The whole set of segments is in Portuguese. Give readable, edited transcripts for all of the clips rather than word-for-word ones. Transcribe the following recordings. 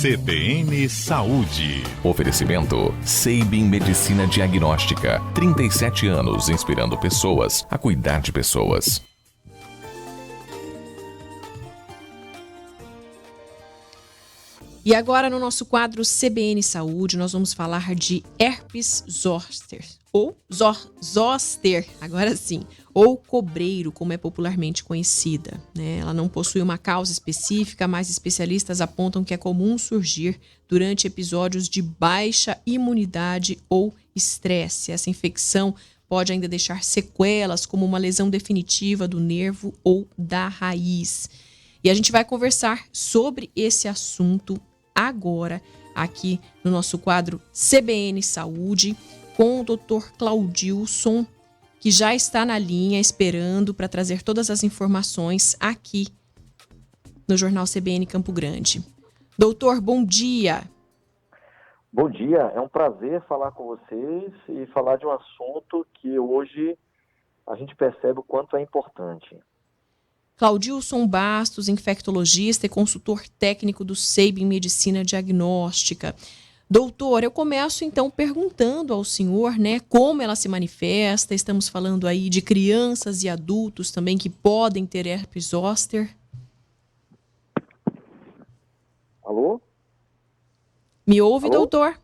CBN Saúde. Oferecimento Sabin Medicina Diagnóstica. 37 anos inspirando pessoas a cuidar de pessoas. E agora no nosso quadro CBN Saúde, nós vamos falar de herpes zoster, ou zoster, agora sim, ou cobreiro, como é popularmente conhecida, né? Ela não possui uma causa específica, mas especialistas apontam que é comum surgir durante episódios de baixa imunidade ou estresse. Essa infecção pode ainda deixar sequelas, como uma lesão definitiva do nervo ou da raiz. E a gente vai conversar sobre esse assunto agora, aqui no nosso quadro CBN Saúde, com o Dr. Claudilson, que já está na linha esperando para trazer todas as informações aqui no Jornal CBN Campo Grande. Doutor, bom dia. Bom dia, é um prazer falar com vocês e falar de um assunto que hoje a gente percebe o quanto é importante. Claudilson Bastos, infectologista e consultor técnico do Sabin Medicina Diagnóstica. Doutor, eu começo então perguntando ao senhor, né, como ela se manifesta. Estamos falando aí de crianças e adultos também que podem ter herpes zoster. Alô? Me ouve, Alô? doutor?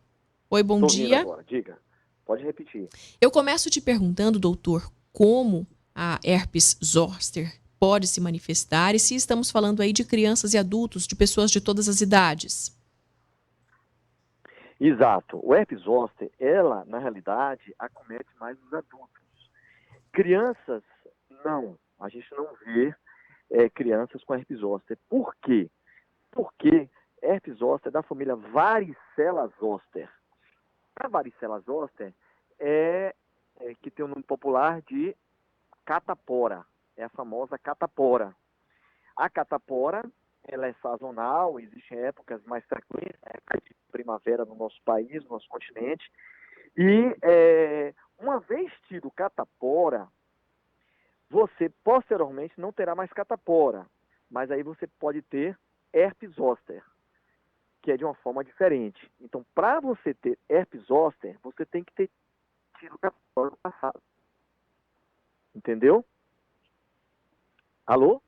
Oi, bom Tô dia. ouvindo agora, diga. Pode repetir. Eu começo te perguntando, doutor, como a herpes zoster pode se manifestar e se estamos falando aí de crianças e adultos, de pessoas de todas as idades. Exato. O herpes zoster, ela, na realidade, acomete mais os adultos. Crianças, não. A gente não vê crianças com herpes zoster. Por quê? Porque herpes zoster é da família varicela zoster. A varicela zoster que tem o nome popular de catapora. É a famosa catapora. A catapora, ela é sazonal, existem épocas mais frequentes, época de primavera no nosso país, no nosso continente. E uma vez tido catapora, você posteriormente não terá mais catapora, mas aí você pode ter herpes zoster, que é de uma forma diferente. Então, para você ter herpes zoster, você tem que ter tido catapora no passado. Entendeu? Alô?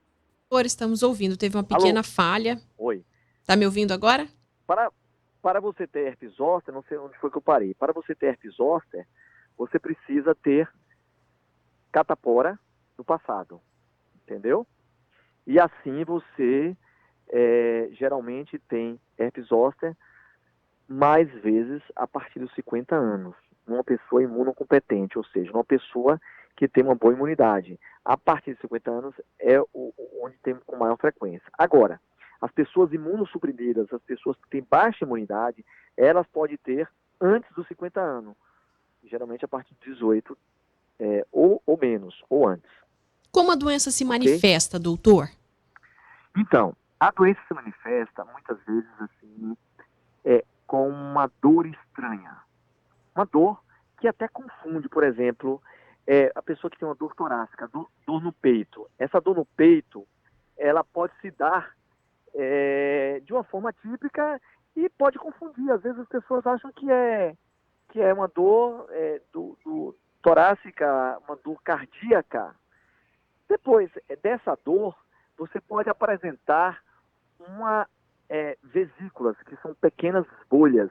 Doutor, estamos ouvindo. Teve uma pequena falha. Oi. Tá me ouvindo agora? Para você ter herpes zoster, não sei onde foi que eu parei. Para você ter herpes zoster, você precisa ter catapora no passado. Entendeu? E assim você geralmente tem herpes zoster mais vezes a partir dos 50 anos. Uma pessoa imunocompetente, ou seja, uma pessoa que tem uma boa imunidade. A partir de 50 anos é onde tem com maior frequência. Agora, as pessoas imunossuprimidas, as pessoas que têm baixa imunidade, elas podem ter antes dos 50 anos. Geralmente a partir de 18, ou menos, ou antes. Como a doença se manifesta, doutor? Então, a doença se manifesta muitas vezes assim, com uma dor estranha. Uma dor que até confunde, por exemplo, a pessoa que tem uma dor torácica, dor no peito. Essa dor no peito, ela pode se dar de uma forma típica e pode confundir. Às vezes as pessoas acham que é uma dor do torácica, uma dor cardíaca. Depois dessa dor, você pode apresentar vesículas, que são pequenas bolhas,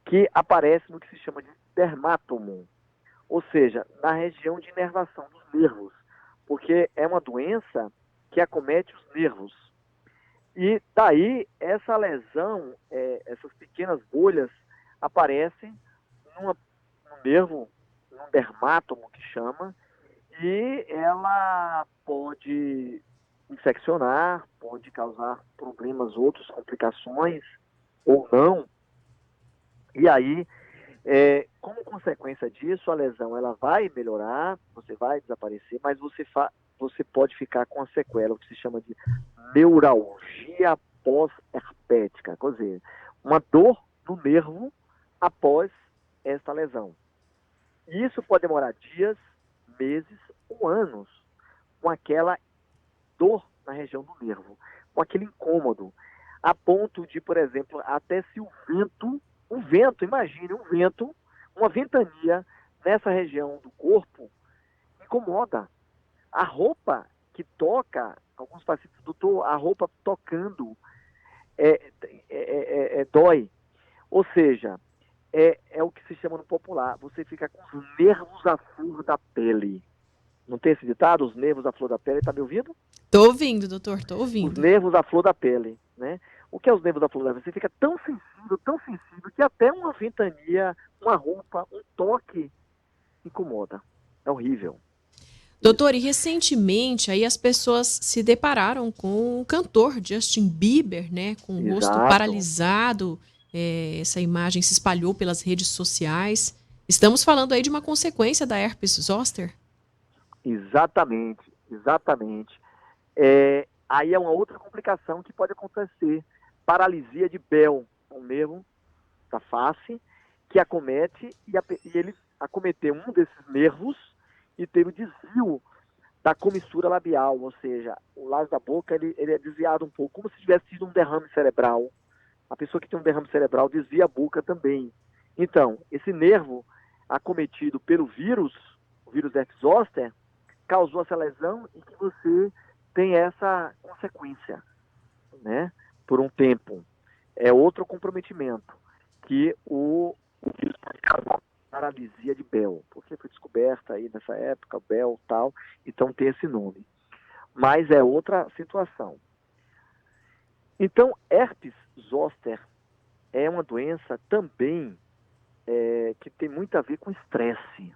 que aparecem no que se chama de dermátomo, ou seja, na região de inervação dos nervos, porque é uma doença que acomete os nervos. E daí, essa lesão, essas pequenas bolhas, aparecem no nervo, num dermátomo que chama, e ela pode infeccionar, pode causar problemas, outras complicações, ou não. E aí, como consequência disso, a lesão ela vai melhorar, você vai desaparecer, mas você pode ficar com a sequela, o que se chama de neuralgia pós-herpética, quer dizer, uma dor no nervo após esta lesão. E isso pode demorar dias, meses ou anos, com aquela dor na região do nervo, com aquele incômodo, a ponto de, por exemplo, até se imagine um vento, uma ventania nessa região do corpo, incomoda. A roupa que toca, alguns pacientes, doutor, a roupa tocando dói. Ou seja, é o que se chama no popular, você fica com os nervos à flor da pele. Não tem esse ditado? Os nervos à flor da pele, tá me ouvindo? Tô ouvindo, doutor, tô Os ouvindo. nervos à flor da pele, né? O que é os nervos à flor da pele? Você fica tão sensível, que até uma ventania, uma roupa, um toque incomoda. É horrível. Doutor, e recentemente aí as pessoas se depararam com o cantor Justin Bieber, né? Com o rosto Exato. paralisado. Essa imagem se espalhou pelas redes sociais. Estamos falando aí de uma consequência da herpes zoster? Exatamente. Aí é uma outra complicação que pode acontecer. Paralisia de Bell, o nervo da face, que acomete, e ele acometeu um desses nervos e teve o desvio da comissura labial, ou seja, o lado da boca ele é desviado um pouco, como se tivesse tido um derrame cerebral. A pessoa que tem um derrame cerebral desvia a boca também. Então, esse nervo acometido pelo vírus, o vírus herpes zoster, causou essa lesão e que você tem essa consequência, né? Por um tempo. É outro comprometimento que o vírus pode causar paralisia de Bell, porque foi descoberta aí nessa época, Bell e tal, então tem esse nome. Mas é outra situação. Então, herpes zoster é uma doença também que tem muito a ver com estresse.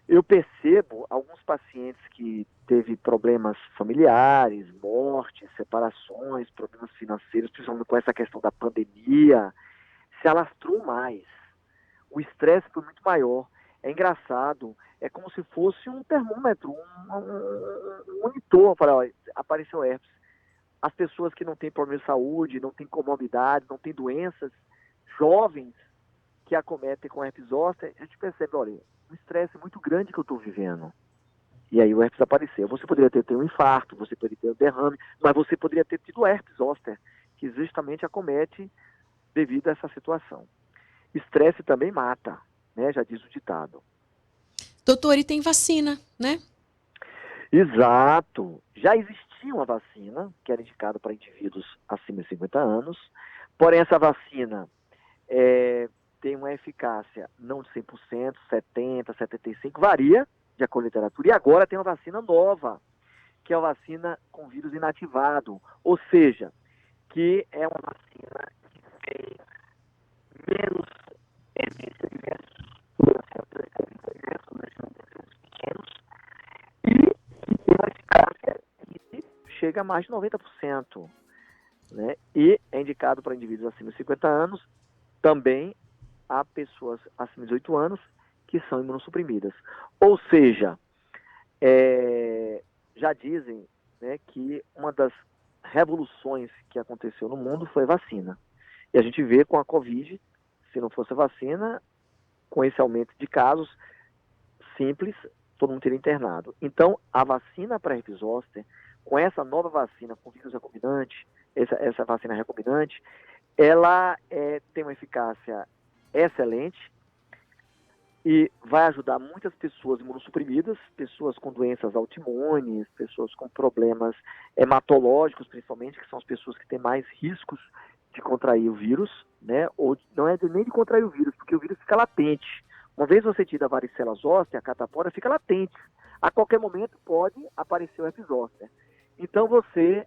Eu percebo alguns pacientes que teve problemas familiares, mortes, separações, problemas financeiros, principalmente com essa questão da pandemia, se alastrou mais. O estresse foi muito maior. É engraçado, é como se fosse um termômetro, um monitor. Olha, apareceu herpes. As pessoas que não têm problema de saúde, não têm comorbidades, não têm doenças, jovens que acometem com herpes zoster, a gente percebe, olha, um estresse muito grande que eu estou vivendo. E aí o herpes apareceu. Você poderia ter tido um infarto, você poderia ter um derrame, mas você poderia ter tido herpes zoster, que justamente acomete devido a essa situação. Estresse também mata, né? Já diz o ditado. Doutor, e tem vacina, né? Exato. Já existia uma vacina que era indicada para indivíduos acima de 50 anos, porém essa vacina tem uma eficácia não de 100%, 70%, 75%, varia de acordo com a literatura, e agora tem uma vacina nova, que é a vacina com vírus inativado, ou seja, que é uma vacina que tem menos evidência de pequenos e tem uma eficácia que chega a mais de 90%, né? E é indicado para indivíduos acima de 50 anos, também há pessoas acima de 18 anos que são imunossuprimidas. Ou seja, já dizem, né, que uma das revoluções que aconteceu no mundo foi a vacina. E a gente vê com a Covid, se não fosse a vacina, com esse aumento de casos simples, todo mundo teria internado. Então, a vacina para herpes zoster, com essa nova vacina com vírus recombinante, essa vacina recombinante, ela tem uma eficácia excelente e vai ajudar muitas pessoas imunossuprimidas, pessoas com doenças autoimunes, pessoas com problemas hematológicos, principalmente, que são as pessoas que têm mais riscos de contrair o vírus, né? Ou não é nem de contrair o vírus, porque o vírus fica latente. Uma vez você tira a varicela zoster, a catapora fica latente. A qualquer momento pode aparecer o herpes zoster. Então você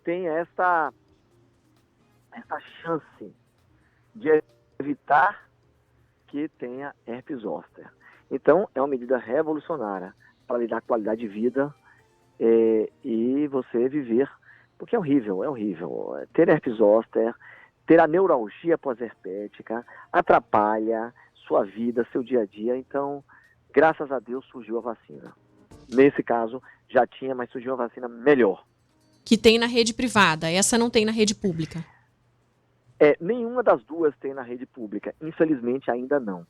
tem essa chance de evitar que tenha herpes zoster. Então é uma medida revolucionária para lhe dar qualidade de vida e você viver, porque é horrível. Ter herpes zoster, ter a neuralgia pós-herpética, atrapalha sua vida, seu dia a dia. Então, graças a Deus, surgiu a vacina. Nesse caso, já tinha, mas surgiu uma vacina melhor. Que tem na rede privada, essa não tem na rede pública. Nenhuma das duas tem na rede pública. Infelizmente, ainda não.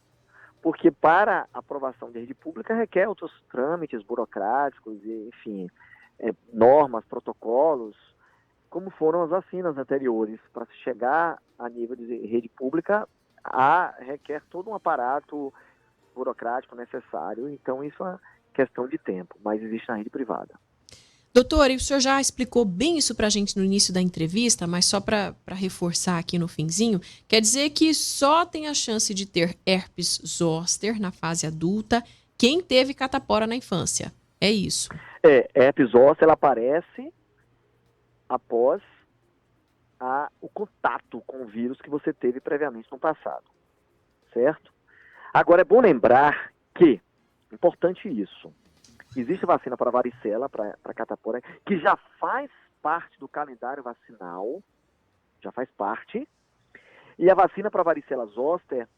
Porque para aprovação de rede pública requer outros trâmites burocráticos, e, enfim, normas, protocolos, como foram as vacinas anteriores. Para se chegar a nível de rede pública, requer todo um aparato burocrático necessário, então isso é questão de tempo, mas existe na rede privada. Doutor, e o senhor já explicou bem isso para a gente no início da entrevista, mas só para reforçar aqui no finzinho, quer dizer que só tem a chance de ter herpes zoster na fase adulta quem teve catapora na infância. É isso. Herpes zoster, ela aparece após o contato com o vírus que você teve previamente no passado, certo? Agora, é bom lembrar que, importante isso, existe vacina para varicela, para catapora, que já faz parte do calendário vacinal, já faz parte, e a vacina para varicela zoster,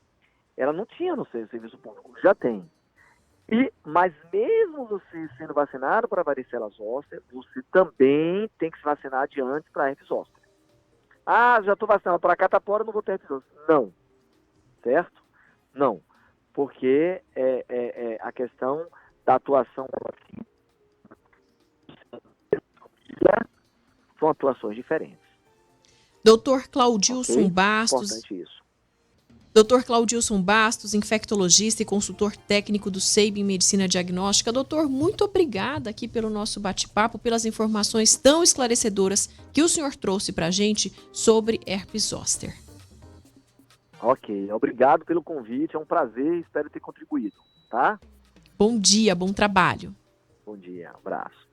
ela não tinha no serviço público, já tem. Mas mesmo você sendo vacinado para varicela zoster, você também tem que se vacinar de antes para herpes zoster. Já estou vacinado para catapora, não vou ter herpes zoster. Não, certo? Não, porque a questão da atuação são atuações diferentes. Doutor Claudilson Okay? Bastos. Importante isso. Doutor Claudilson Bastos, infectologista e consultor técnico do Sabin Medicina Diagnóstica. Doutor, muito obrigada aqui pelo nosso bate-papo, pelas informações tão esclarecedoras que o senhor trouxe para a gente sobre herpes zoster. Ok, obrigado pelo convite, é um prazer, espero ter contribuído, tá? Bom dia, bom trabalho. Bom dia, abraço.